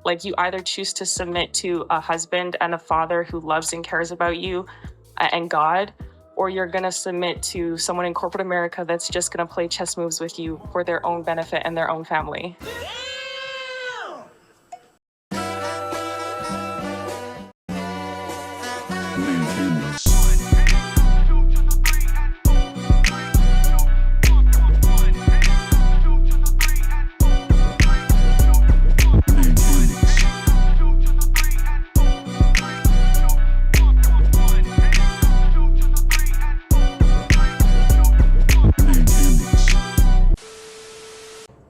Like, you either choose to submit to a husband and a father who loves and cares about you and God, or you're going to submit to someone in corporate America that's just going to play chess moves with you for their own benefit and their own family.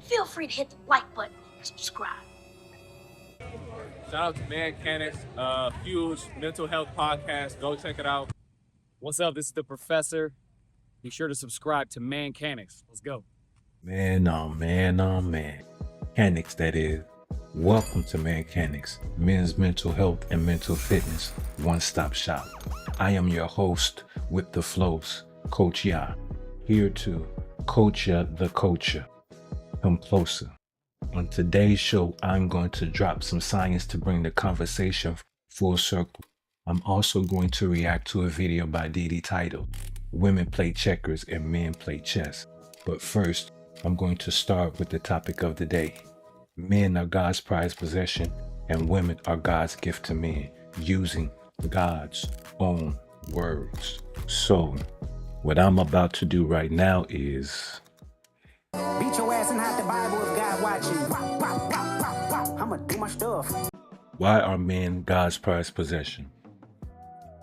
Feel free to hit the like button and subscribe. Shout out to ManCanics, huge mental health podcast. Go check it out. What's up? This is the Professor. Be sure to subscribe to ManCanics. Let's go. Man, oh man, oh man. Mechanics, that is. Welcome to ManCanics, men's mental health and mental fitness one-stop shop. I am your host with the flows, Coach Ya, here to coach ya the coacher. Come closer. On today's show, I'm going to drop some science to bring the conversation full circle. I'm also going to react to a video by Didi titled, Women Play Checkers and Men Play Chess. But first, I'm going to start with the topic of the day. Men are God's prized possession and women are God's gift to men, using God's own words. So, what I'm about to do right now is... beat your ass and hide the Bible if God watching. I'ma do my stuff. Why are men God's prized possession?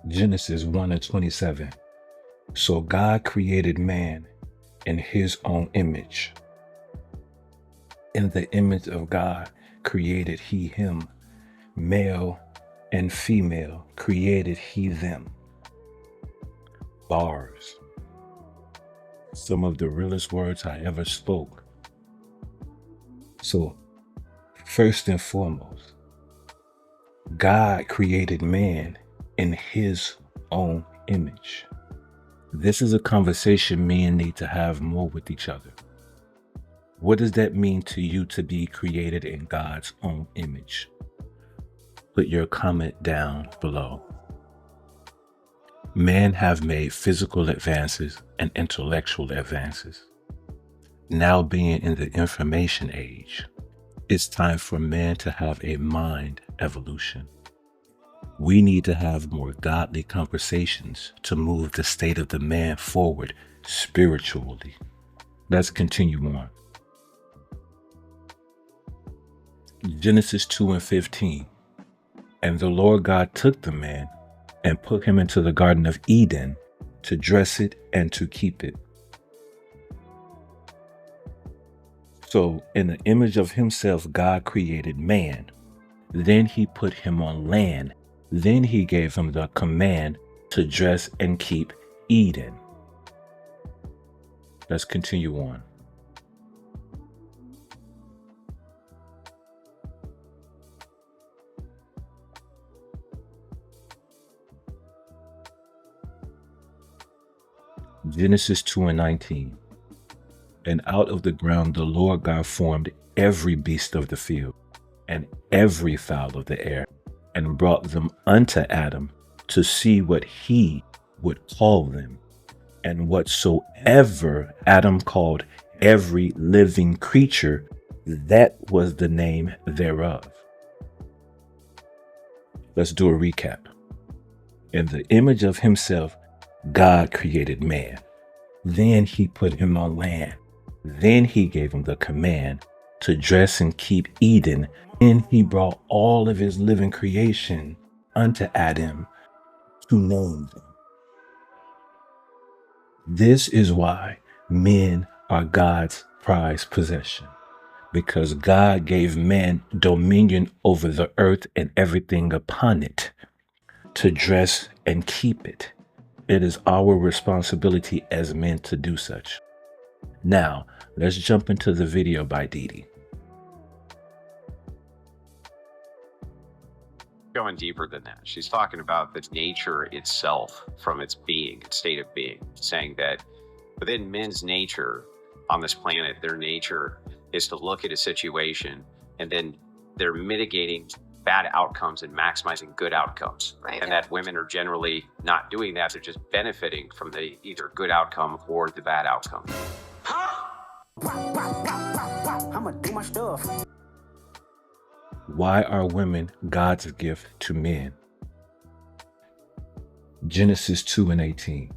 Genesis 1:27. So God created man in his own image. In the image of God created he him. Male and female created he them. Bars. Some of the realest words I ever spoke. So, first and foremost, God created man in his own image. This is a conversation men need to have more with each other. What does that mean to you to be created in God's own image? Put your comment down below. Men have made physical advances and intellectual advances. Now being in the information age, it's time for men to have a mind evolution. We need to have more godly conversations to move the state of the man forward spiritually. Let's continue on. Genesis 2:15. And the Lord God took the man and put him into the Garden of Eden to dress it and to keep it. So, in the image of himself, God created man. Then he put him on land. Then he gave him the command to dress and keep Eden. Let's continue on. Genesis 2:19. And out of the ground the Lord God formed every beast of the field and every fowl of the air, and brought them unto Adam to see what he would call them. And whatsoever Adam called every living creature, that was the name thereof. Let's do a recap. In the image of himself, God created man. Then he put him on land. Then he gave him the command to dress and keep Eden. Then he brought all of his living creation unto Adam to name them. This is why men are God's prized possession, because God gave man dominion over the earth and everything upon it to dress and keep it. It is our responsibility as men to do such. Now, let's jump into the video by Didi. Going deeper than that, she's talking about the nature itself from its being, its state of being, saying that within men's nature on this planet, their nature is to look at a situation and then they're mitigating bad outcomes and maximizing good outcomes. Right. And that women are generally not doing that. They're just benefiting from the either good outcome or the bad outcome. I'ma do my stuff. Why are women God's gift to men? Genesis 2:18.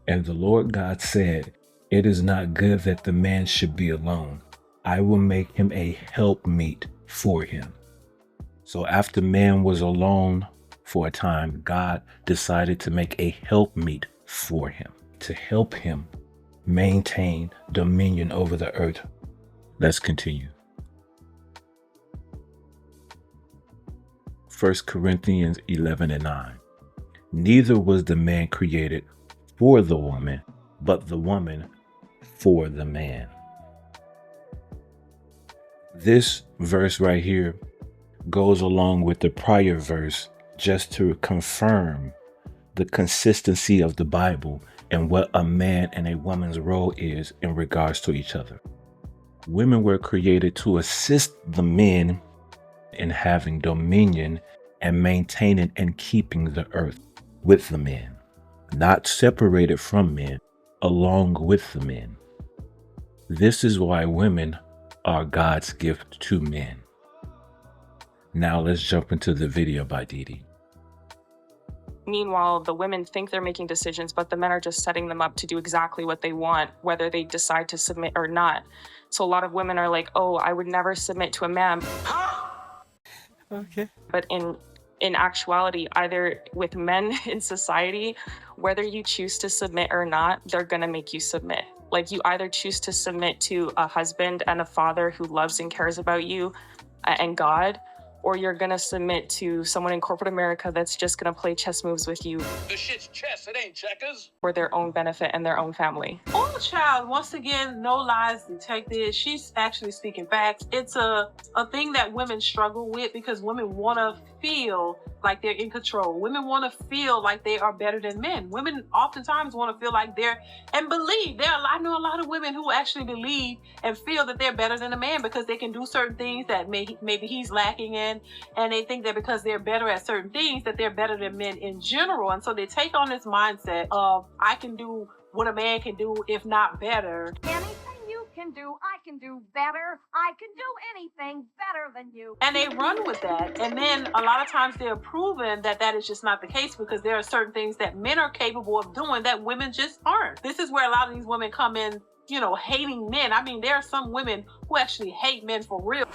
And the Lord God said, "It is not good that the man should be alone. I will make him a helpmeet for him." So after man was alone for a time, God decided to make a helpmeet for him to help him maintain dominion over the earth. Let's continue. 1 Corinthians 11:9. Neither was the man created for the woman, but the woman for the man. This verse right here goes along with the prior verse just to confirm the consistency of the Bible and what a man and a woman's role is in regards to each other. Women were created to assist the men in having dominion and maintaining and keeping the earth with the men, not separated from men, along with the men. This is why women are God's gift to men. Now let's jump into the video by Didi. Meanwhile, the women think they're making decisions, but the men are just setting them up to do exactly what they want, whether they decide to submit or not. So a lot of women are like, oh, I would never submit to a man. Okay. But in actuality, either with men in society, whether you choose to submit or not, they're going to make you submit. Like, you either choose to submit to a husband and a father who loves and cares about you and God, or you're going to submit to someone in corporate America that's just going to play chess moves with you The shit's chess, it ain't checkers. for their own benefit and their own family. Oh, child, once again, no lies detected. She's actually speaking facts. It's a thing that women struggle with because women want to feel like they're in control. Women want to feel like they are better than men. Women oftentimes want to feel like they're, and believe, I know a lot of women who actually believe and feel that they're better than a man because they can do certain things that maybe he's lacking in, and they think that because they're better at certain things that they're better than men in general. And so they take on this mindset of, I can do what a man can do, if not better. Anything you can do, I can do better. I can do anything better than you. And they run with that. And then a lot of times they're proven that that is just not the case because there are certain things that men are capable of doing that women just aren't. This is where a lot of these women come in, hating men. I mean, there are some women who actually hate men for real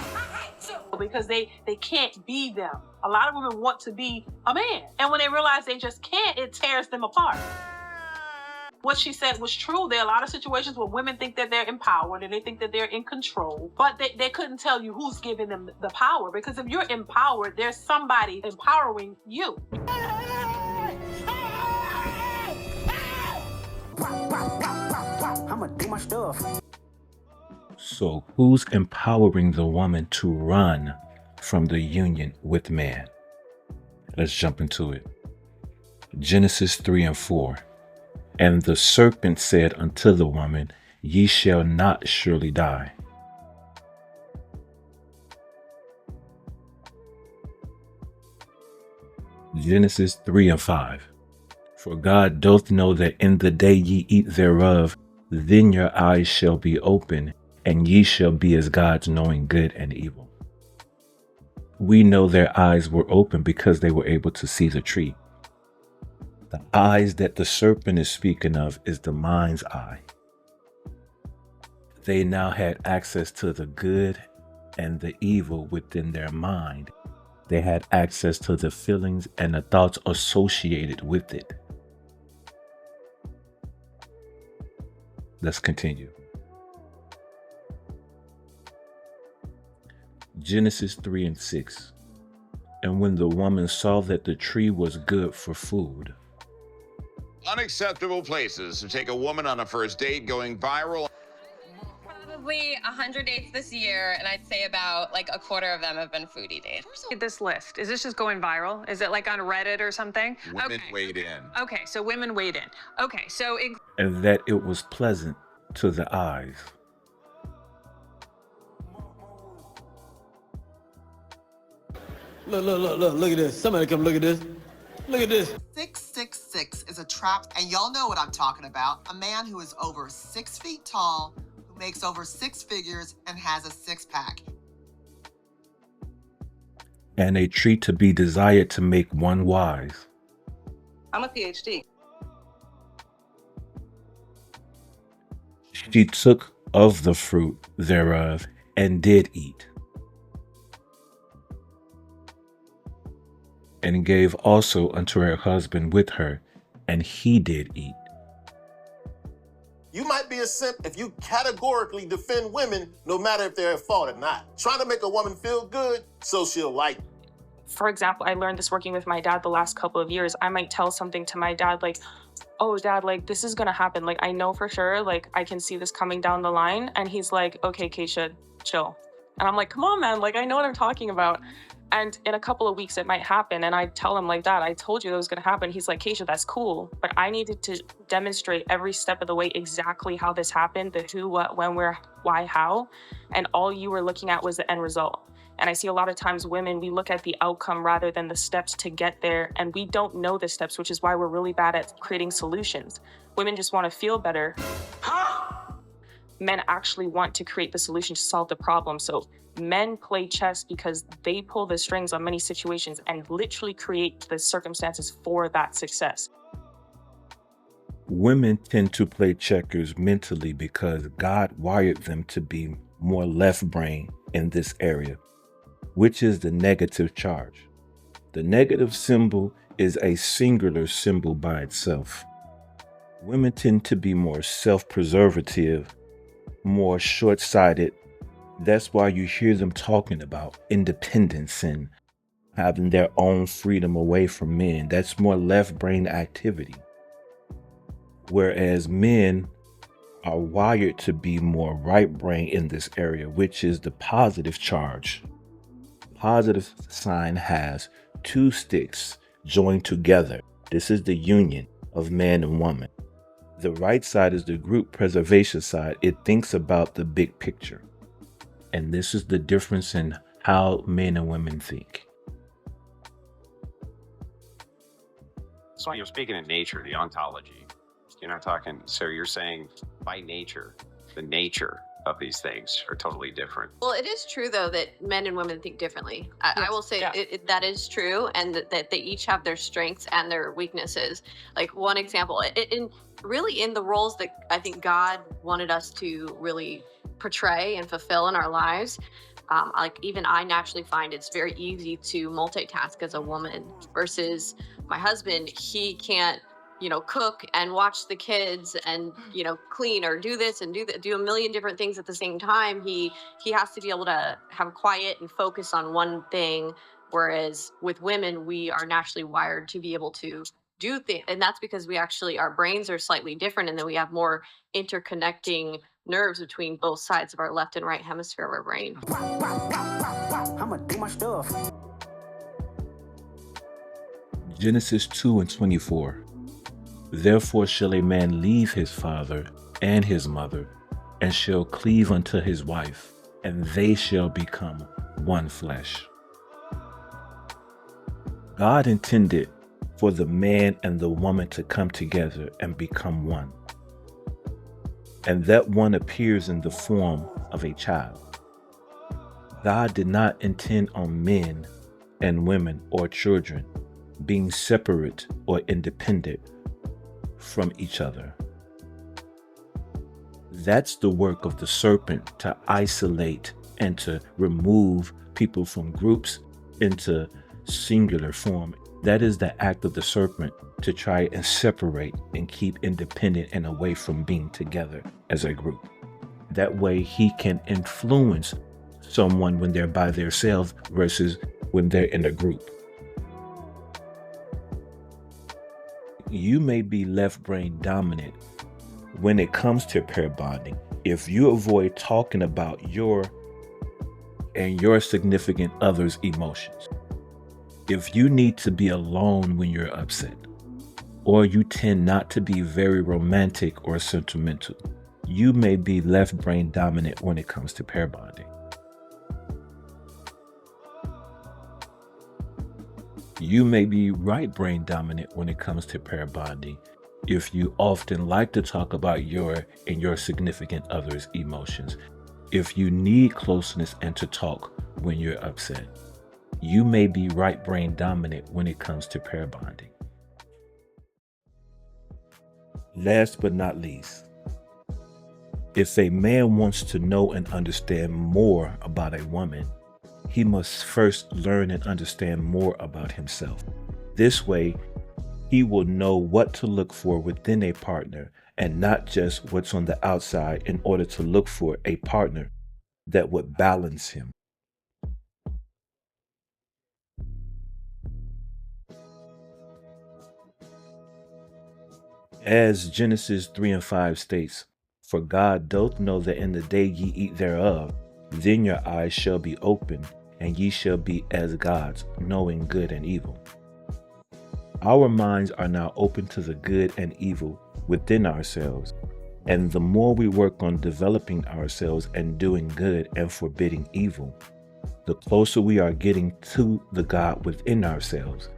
because they can't be them. A lot of women want to be a man. And when they realize they just can't, it tears them apart. What she said was true. There are a lot of situations where women think that they're empowered and they think that they're in control, but they couldn't tell you who's giving them the power, because if you're empowered, there's somebody empowering you. I'ma do my stuff. So who's empowering the woman to run from the union with man? Let's jump into it. Genesis 3:4. And the serpent said unto the woman, Ye shall not surely die. Genesis 3:5. For God doth know that in the day ye eat thereof, then your eyes shall be open, and ye shall be as gods, knowing good and evil. We know their eyes were open because they were able to see the tree. The eyes that the serpent is speaking of is the mind's eye. They now had access to the good and the evil within their mind. They had access to the feelings and the thoughts associated with it. Let's continue. Genesis 3:6. And when the woman saw that the tree was good for food. Unacceptable places to take a woman on a first date going viral. Probably 100 dates this year, and I'd say about like a quarter of them have been foodie dates. This list, is this just going viral? Is it like on Reddit or something? Women weighed in. Okay, so women weighed in. Okay, so And that it was pleasant to the eyes. Look at this. Somebody come look at this. Look at this. 666 is a trap, and y'all know what I'm talking about. A man who is over 6 feet tall, who makes over six figures, and has a six-pack. And a treat to be desired to make one wise. I'm a PhD. She took of the fruit thereof and did eat, and gave also unto her husband with her, and he did eat. You might be a simp if you categorically defend women, no matter if they're at fault or not. Trying to make a woman feel good so she'll like you. For example, I learned this working with my dad the last couple of years. I might tell something to my dad like, oh, dad, like, this is gonna happen. Like, I know for sure, like, I can see this coming down the line. And he's like, okay, Keisha, chill. And I'm like, come on, man. Like, I know what I'm talking about. And in a couple of weeks, it might happen. And I tell him like that, I told you that was gonna happen. He's like, Keisha, that's cool. But I needed to demonstrate every step of the way exactly how this happened, the who, what, when, where, why, how. And all you were looking at was the end result. And I see a lot of times women, we look at the outcome rather than the steps to get there. And we don't know the steps, which is why we're really bad at creating solutions. Women just want to feel better. Men actually want to create the solution to solve the problem. So men play chess because they pull the strings on many situations and literally create the circumstances for that success. Women tend to play checkers mentally because God wired them to be more left brain in this area, which is the negative charge. The negative symbol is a singular symbol by itself. Women tend to be more self-preservative, more short-sighted. That's why you hear them talking about independence and having their own freedom away from men. That's more left brain activity. Whereas men are wired to be more right brain in this area, which is the positive charge. Positive sign has two sticks joined together. This is the union of man and woman. The right side is the group preservation side. It thinks about the big picture. And this is the difference in how men and women think. So you're speaking of nature, the ontology. You're not talking, so you're saying by nature, the nature of these things are totally different. Well, it is true, though, that men and women think differently. I will say that is true, and that they each have their strengths and their weaknesses. Like, one example, really in the roles that I think God wanted us to really portray and fulfill in our lives, like even I naturally find it's very easy to multitask as a woman versus my husband. He can't cook and watch the kids and, clean or do this and do a million different things at the same time. He has to be able to have quiet and focus on one thing. Whereas with women, we are naturally wired to be able to do things. And that's because our brains are slightly different. And then we have more interconnecting nerves between both sides of our left and right hemisphere of our brain. I'ma do my stuff. Genesis 2:24. Therefore shall a man leave his father and his mother, and shall cleave unto his wife, and they shall become one flesh. God intended for the man and the woman to come together and become one. And that one appears in the form of a child. God did not intend on men and women or children being separate or independent from each other. That's the work of the serpent, to isolate and to remove people from groups into singular form. That is the act of the serpent, to try and separate and keep independent and away from being together as a group. That way he can influence someone when they're by themselves versus when they're in a group. You may be left brain dominant when it comes to pair bonding if you avoid talking about your and your significant other's emotions. If you need to be alone when you're upset, or you tend not to be very romantic or sentimental, you may be left brain dominant when it comes to pair bonding. You may be right brain dominant when it comes to pair bonding if you often like to talk about your and your significant other's emotions. If you need closeness and to talk when you're upset. You may be right brain dominant when it comes to pair bonding. Last but not least, if a man wants to know and understand more about a woman, he must first learn and understand more about himself. This way, he will know what to look for within a partner and not just what's on the outside in order to look for a partner that would balance him. As Genesis 3:5 states, "For God doth know that in the day ye eat thereof, then your eyes shall be opened, and ye shall be as gods, knowing good and evil." Our minds are now open to the good and evil within ourselves, and the more we work on developing ourselves and doing good and forbidding evil, the closer we are getting to the God within ourselves,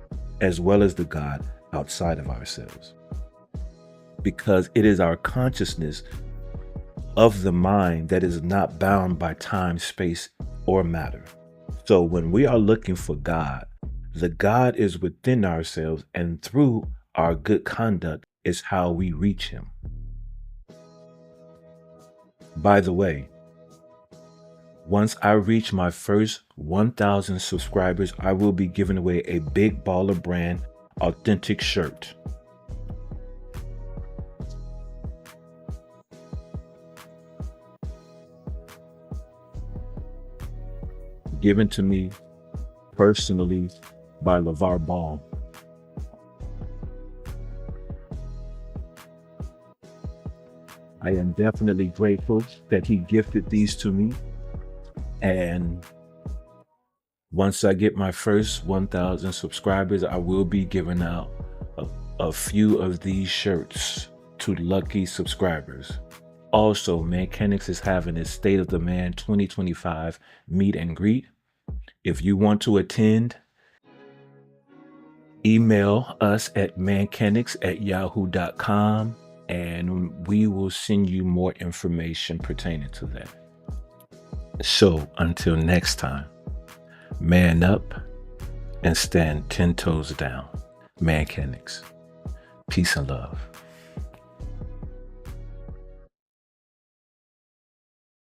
as well as the God outside of ourselves. Because it is our consciousness of the mind that is not bound by time, space, or matter. So when we are looking for God, the God is within ourselves, and through our good conduct is how we reach him. By the way, once I reach my first 1,000 subscribers, I will be giving away a Big Baller Brand authentic shirt. Given to me personally by LeVar Ball. I am definitely grateful that he gifted these to me. And once I get my first 1,000 subscribers, I will be giving out a few of these shirts to lucky subscribers. Also, Mancanics is having its State of the Man 2025 meet and greet. If you want to attend, email us at mancanics@yahoo.com and we will send you more information pertaining to that. So until next time, man up and stand 10 toes down. Mancanics. Peace and love.